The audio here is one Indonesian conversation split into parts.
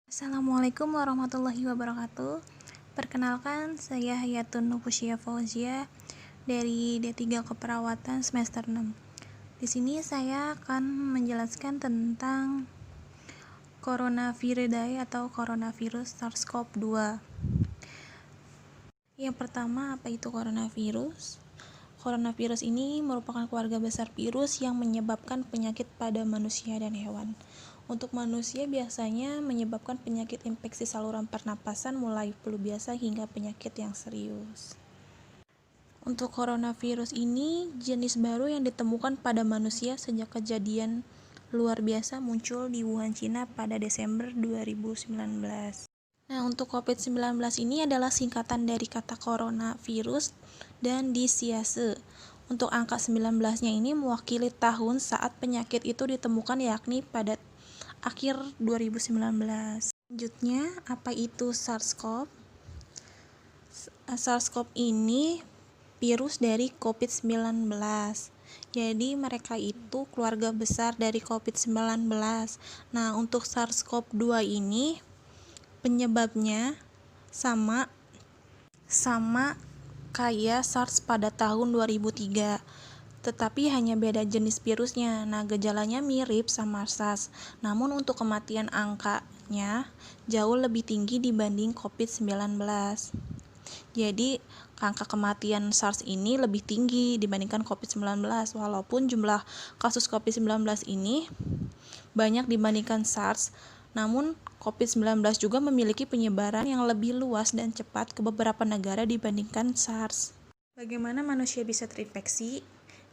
Assalamualaikum warahmatullahi wabarakatuh. Perkenalkan, saya Hayatun Nufusya Fauzia dari D3 Keperawatan semester 6. Di sini saya akan menjelaskan tentang Coronaviridae atau coronavirus SARS-CoV-2. Yang pertama, apa itu coronavirus? Coronavirus ini merupakan keluarga besar virus yang menyebabkan penyakit pada manusia dan hewan. Untuk manusia biasanya menyebabkan penyakit infeksi saluran pernapasan mulai flu biasa hingga penyakit yang serius. Untuk coronavirus ini jenis baru yang ditemukan pada manusia sejak kejadian luar biasa muncul di Wuhan, Cina pada Desember 2019. Nah, untuk COVID-19 ini adalah singkatan dari kata coronavirus dan disiase. Untuk angka 19-nya ini mewakili tahun saat penyakit itu ditemukan, yakni pada akhir 2019. Selanjutnya, apa itu SARS-CoV? SARS-CoV ini virus dari COVID-19. Jadi mereka itu keluarga besar dari COVID-19. Nah, untuk SARS-CoV-2 ini penyebabnya sama kayak SARS pada tahun 2003. Tetapi hanya beda jenis virusnya. Nah, gejalanya mirip sama SARS. Namun untuk kematian angkanya jauh lebih tinggi dibanding COVID-19. Jadi, angka kematian SARS ini lebih tinggi dibandingkan COVID-19. Walaupun jumlah kasus COVID-19 ini banyak dibandingkan SARS, namun COVID-19 juga memiliki penyebaran yang lebih luas dan cepat ke beberapa negara dibandingkan SARS. Bagaimana manusia bisa terinfeksi?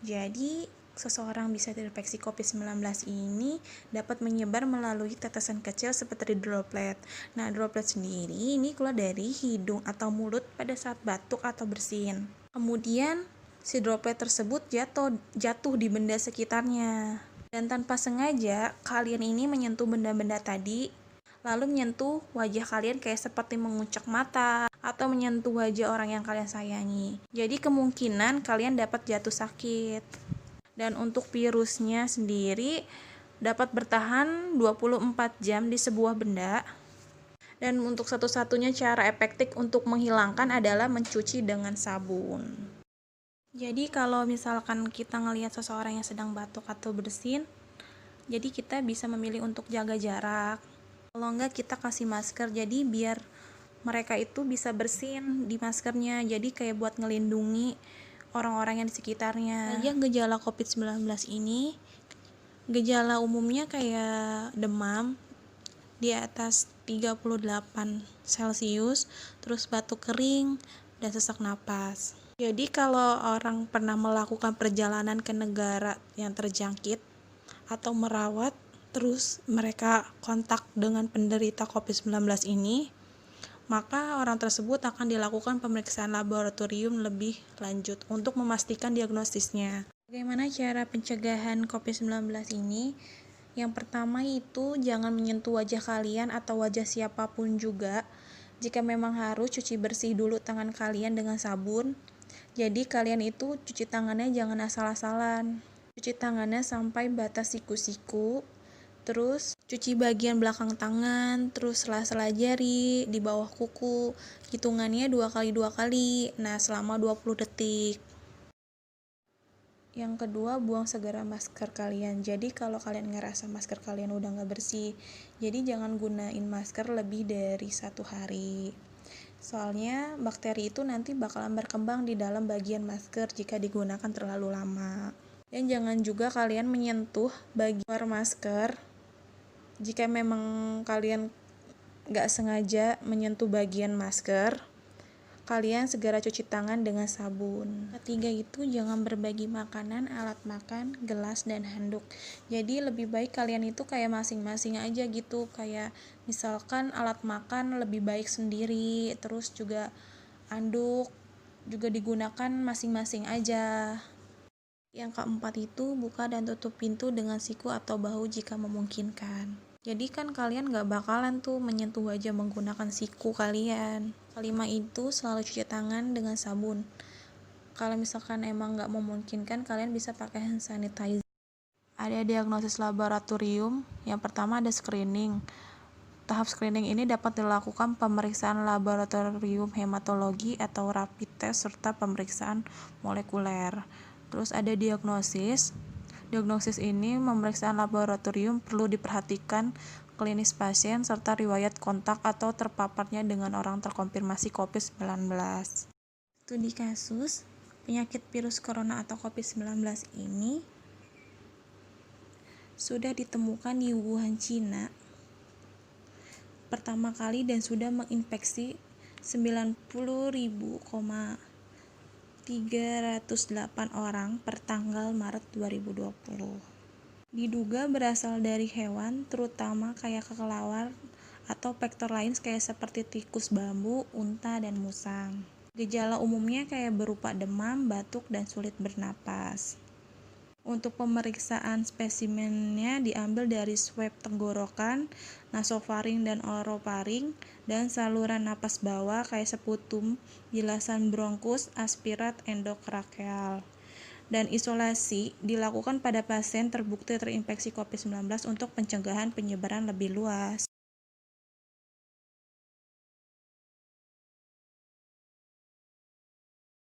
Jadi, seseorang bisa terinfeksi COVID-19 ini dapat menyebar melalui tetesan kecil seperti droplet. Nah, droplet sendiri ini keluar dari hidung atau mulut pada saat batuk atau bersin. Kemudian, si droplet tersebut jatuh di benda sekitarnya. Dan tanpa sengaja, kalian ini menyentuh benda-benda tadi, lalu menyentuh wajah kalian kayak seperti mengucek mata atau menyentuh wajah orang yang kalian sayangi. Jadi kemungkinan kalian dapat jatuh sakit. Dan untuk virusnya sendiri dapat bertahan 24 jam di sebuah benda. Dan untuk satu-satunya cara efektif untuk menghilangkan adalah mencuci dengan sabun. Jadi kalau misalkan kita ngelihat seseorang yang sedang batuk atau bersin, jadi kita bisa memilih untuk jaga jarak. Kalau enggak, kita kasih masker, jadi biar mereka itu bisa bersin di maskernya, jadi kayak buat ngelindungi orang-orang yang di sekitarnya. Yang gejala COVID-19 ini, gejala umumnya kayak demam di atas 38 Celcius, terus batuk kering, dan sesak napas. Jadi kalau orang pernah melakukan perjalanan ke negara yang terjangkit atau merawat, terus mereka kontak dengan penderita COVID-19 ini, maka orang tersebut akan dilakukan pemeriksaan laboratorium lebih lanjut untuk memastikan diagnosisnya. Bagaimana cara pencegahan COVID-19 ini? Yang pertama itu jangan menyentuh wajah kalian atau wajah siapapun juga. Jika memang harus, cuci bersih dulu tangan kalian dengan sabun. Jadi kalian itu cuci tangannya jangan asal-asalan. Cuci tangannya sampai batas siku-siku. Terus cuci bagian belakang tangan, terus sela-sela jari, di bawah kuku. Hitungannya 2 kali. Nah, selama 20 detik. Yang kedua, buang segera masker kalian. Jadi kalau kalian ngerasa masker kalian udah gak bersih, jadi jangan gunain masker lebih dari 1 hari. Soalnya bakteri itu nanti bakalan berkembang di dalam bagian masker jika digunakan terlalu lama. Dan jangan juga kalian menyentuh bagian luar masker jika memang kalian gak sengaja menyentuh bagian masker. Kalian segera cuci tangan dengan sabun. Ketiga itu jangan berbagi makanan, alat makan, gelas, dan handuk. Jadi lebih baik kalian itu kayak masing-masing aja gitu. Kayak misalkan alat makan lebih baik sendiri, terus juga handuk juga digunakan masing-masing aja. Yang keempat itu buka dan tutup pintu dengan siku atau bahu jika memungkinkan. Jadi kan kalian gak bakalan tuh menyentuh wajah menggunakan siku kalian. Kelima itu selalu cuci tangan dengan sabun. Kalau misalkan emang gak memungkinkan, kalian bisa pakai hand sanitizer. Ada diagnosis laboratorium. Yang pertama ada screening. Tahap screening ini dapat dilakukan pemeriksaan laboratorium hematologi atau rapid test serta pemeriksaan molekuler. Terus ada diagnosis. Diagnosis ini pemeriksaan laboratorium perlu diperhatikan klinis pasien serta riwayat kontak atau terpaparnya dengan orang terkonfirmasi COVID-19. Studi kasus penyakit virus corona atau COVID-19 ini sudah ditemukan di Wuhan, Cina pertama kali dan sudah menginfeksi 90.308 orang per tanggal Maret 2020. Diduga berasal dari hewan, terutama kayak kelelawar atau vektor lain kayak seperti tikus bambu, unta, dan musang. Gejala umumnya kayak berupa demam, batuk, dan sulit bernapas. Untuk pemeriksaan spesimennya diambil dari swab tenggorokan, nasofaring dan orofaring, dan saluran napas bawah kayak seputum, bilasan bronkus, aspirat endotrakeal. Dan isolasi dilakukan pada pasien terbukti terinfeksi COVID-19 untuk pencegahan penyebaran lebih luas.